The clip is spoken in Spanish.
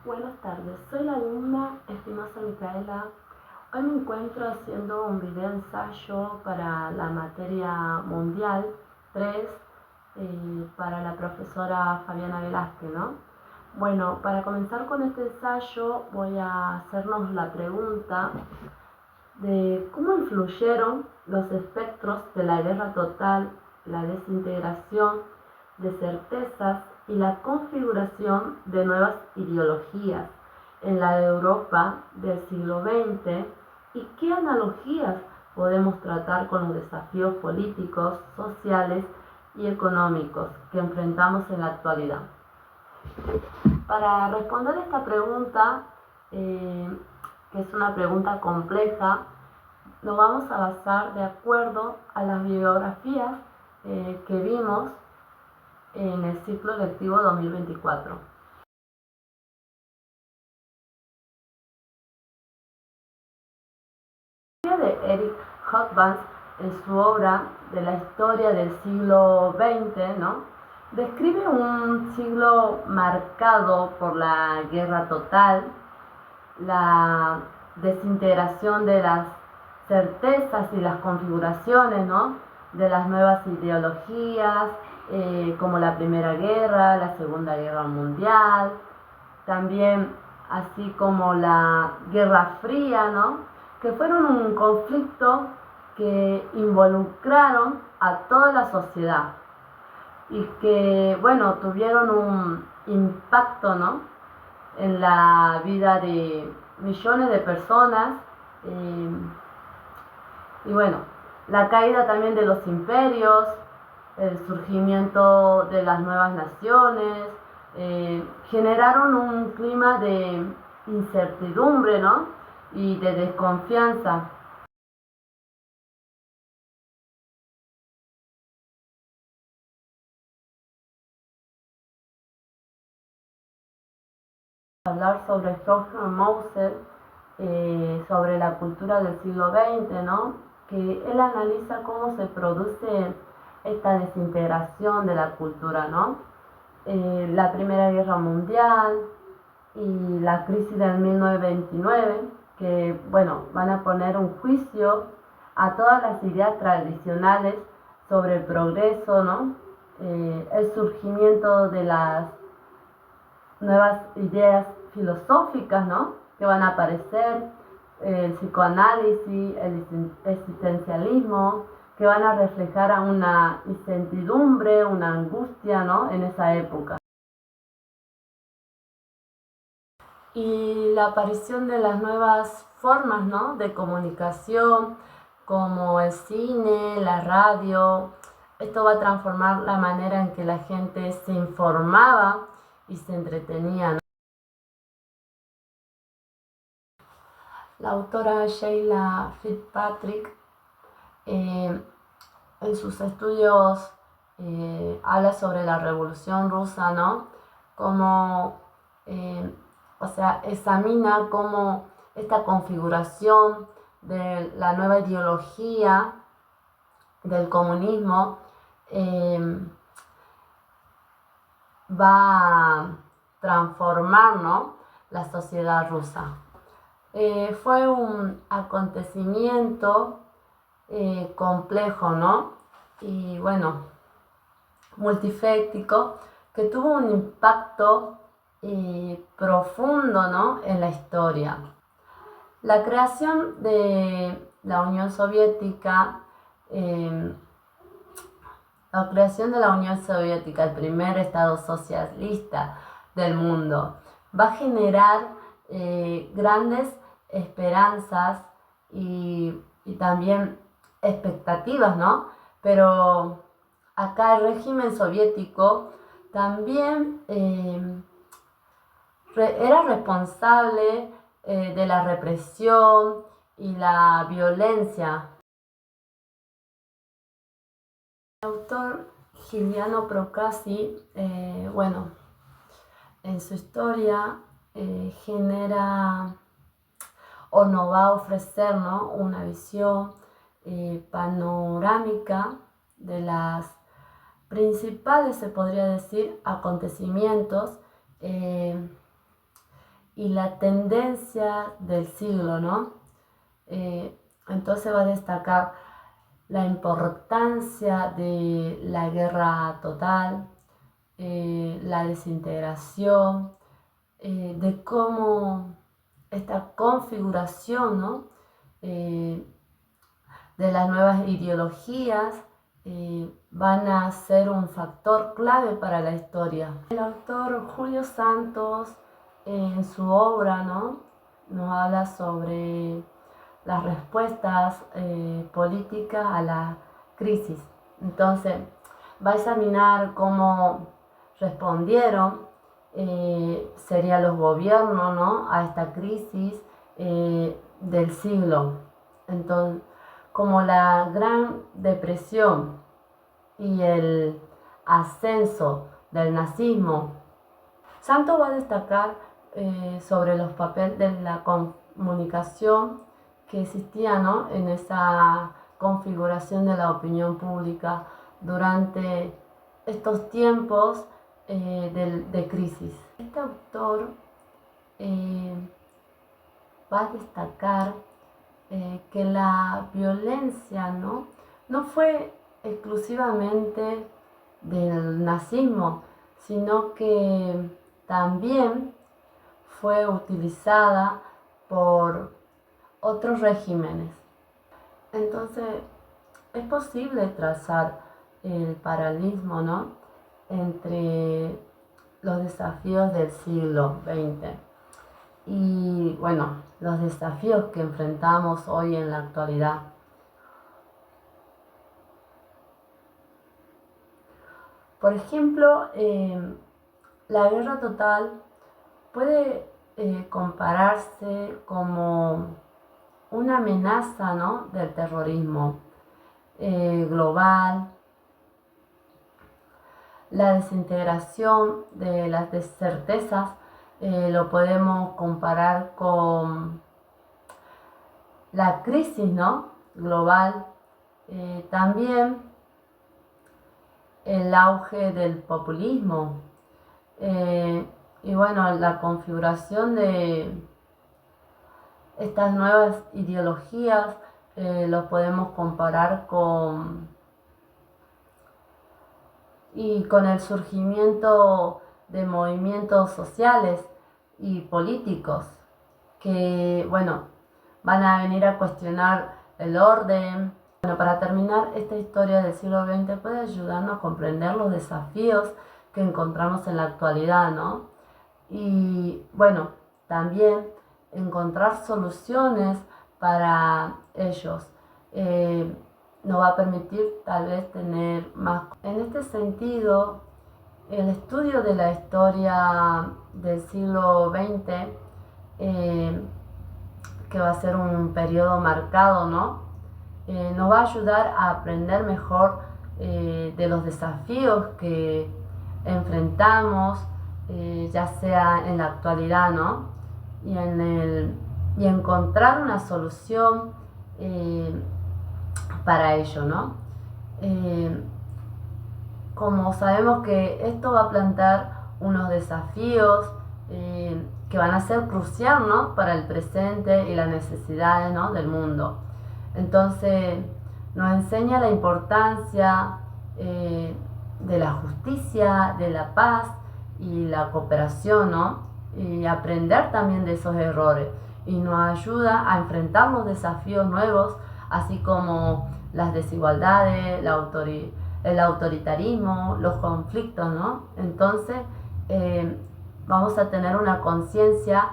Buenas tardes, soy la alumna Espinosa Micaela. Hoy me encuentro haciendo un video ensayo para la materia mundial 3 para la profesora Fabiana Velázquez, ¿no? Bueno, para comenzar con este ensayo voy a hacernos la pregunta de cómo influyeron los espectros de la guerra total, la desintegración de certezas y la configuración de nuevas ideologías en la Europa del siglo XX y qué analogías podemos tratar con los desafíos políticos, sociales y económicos que enfrentamos en la actualidad. Para responder esta pregunta, que es una pregunta compleja, nos vamos a basar de acuerdo a las bibliografías que vimos en el ciclo lectivo 2024. De Eric Hobsbawm, en su obra de la historia del siglo XX, ¿no?, describe un siglo marcado por la guerra total, la desintegración de las certezas y las configuraciones, ¿no?, de las nuevas ideologías, como la Primera Guerra, la Segunda Guerra Mundial, también así como la Guerra Fría, ¿no?, que fueron un conflicto que involucraron a toda la sociedad y que, bueno, tuvieron un impacto, ¿no?, en la vida de millones de personas. Y bueno, la caída también de los imperios, el surgimiento de las nuevas naciones, generaron un clima de incertidumbre, ¿no?, y de desconfianza. Hablar sobre George Mauser, sobre la cultura del siglo XX, ¿no?, que él analiza cómo se produce esta desintegración de la cultura, ¿no? La Primera Guerra Mundial y la crisis del 1929, que, bueno, van a poner un juicio a todas las ideas tradicionales sobre el progreso, ¿no? El surgimiento de las nuevas ideas filosóficas, ¿no?, que van a aparecer, el psicoanálisis, el existencialismo, que van a reflejar a una incertidumbre, una angustia, ¿no?, en esa época. Y la aparición de las nuevas formas, ¿no?, de comunicación, como el cine, la radio. Esto va a transformar la manera en que la gente se informaba y se entretenía, ¿no? La autora Sheila Fitzpatrick, en sus estudios, habla sobre la Revolución Rusa, ¿no? Como, o sea, examina cómo esta configuración de la nueva ideología del comunismo va a transformar, ¿no?, la sociedad rusa. Fue un acontecimiento complejo, ¿no?, y bueno, multiféctico, que tuvo un impacto profundo, ¿no?, en la historia. La creación de la Unión Soviética, el primer estado socialista del mundo, va a generar grandes esperanzas y también expectativas, ¿no? Pero acá el régimen soviético también era responsable de la represión y la violencia. El autor Giuliano Procasi, bueno, en su historia genera o nos va a ofrecer, ¿no?, una visión panorámica de las principales, se podría decir, acontecimientos y la tendencia del siglo, ¿no? Entonces va a destacar la importancia de la guerra total, la desintegración, de cómo esta configuración, ¿no? De las nuevas ideologías van a ser un factor clave para la historia. El autor Julio Santos en su obra, ¿no? Nos habla sobre las respuestas políticas a la crisis. Entonces va a examinar cómo respondieron serían los gobiernos, ¿no? A esta crisis del siglo. Entonces, como la Gran Depresión y el ascenso del nazismo, Santos va a destacar sobre los papeles de la comunicación que existía, ¿no? En esa configuración de la opinión pública durante estos tiempos de crisis. Este autor va a destacar que la violencia no fue exclusivamente del nazismo, sino que también fue utilizada por otros regímenes. Entonces, es posible trazar el paralelismo, ¿no? Entre los desafíos del siglo XX y, bueno, los desafíos que enfrentamos hoy en la actualidad. Por ejemplo, la guerra total puede compararse como una amenaza, ¿no? Del terrorismo global, la desintegración de las certezas lo podemos comparar con la crisis, ¿no? Global, también el auge del populismo y bueno, la configuración de estas nuevas ideologías lo podemos comparar con el surgimiento de movimientos sociales y políticos que, bueno, van a venir a cuestionar el orden. Bueno, para terminar, esta historia del siglo XX puede ayudarnos a comprender los desafíos que encontramos en la actualidad, ¿no? Y, bueno, también encontrar soluciones para ellos. Nos va a permitir tal vez tener más. En este sentido, el estudio de la historia del siglo XX, que va a ser un periodo marcado, ¿no? Nos va a ayudar a aprender mejor de los desafíos que enfrentamos, ya sea en la actualidad, ¿no? Y encontrar una solución para ello, ¿no? Como sabemos que esto va a plantear unos desafíos que van a ser cruciales, ¿no? Para el presente y las necesidades, ¿no? Del mundo. Entonces nos enseña la importancia de la justicia, de la paz y la cooperación, ¿no? Y aprender también de esos errores, y nos ayuda a enfrentar los desafíos nuevos, así como las desigualdades, el autoritarismo, los conflictos, ¿no? Entonces vamos a tener una conciencia